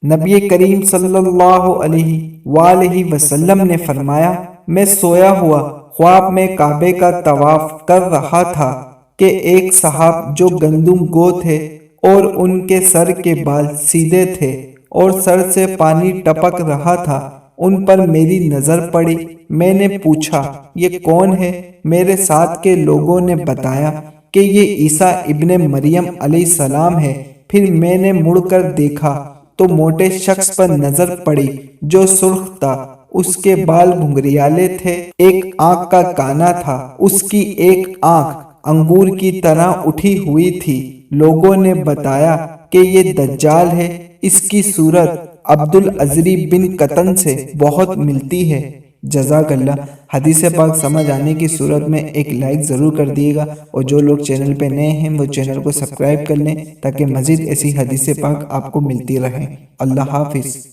نبی کریم صلی اللہ علیہ وآلہ وسلم نے فرمایا، میں سویا ہوا خواب میں کعبے کا طواف کر رہا تھا کہ ایک صحاب جو گندم گو تھے اور ان کے سر کے بال سیدھے تھے اور سر سے پانی ٹپک رہا تھا، ان پر میری نظر پڑی۔ میں نے پوچھا، یہ کون ہے؟ میرے ساتھ کے لوگوں نے بتایا کہ یہ عیسیٰ ابن مریم علیہ السلام ہے۔ پھر میں نے مڑ کر دیکھا تو موٹے شخص پر نظر پڑی جو سرخ تھا، اس کے بال گھنگریالے تھے، ایک آنکھ کا کانا تھا، اس کی ایک آنکھ انگور کی طرح اٹھی ہوئی تھی۔ لوگوں نے بتایا کہ یہ دجال ہے۔ اس کی صورت عبدالعزری بن قطن سے بہت ملتی ہے۔ جزاک اللہ۔ حدیث پاک سمجھ آنے کی صورت میں ایک لائک ضرور کر دیے گا، اور جو لوگ چینل پہ نئے ہیں وہ چینل کو سبسکرائب کر لیں تاکہ مزید ایسی حدیث پاک آپ کو ملتی رہیں۔ اللہ حافظ۔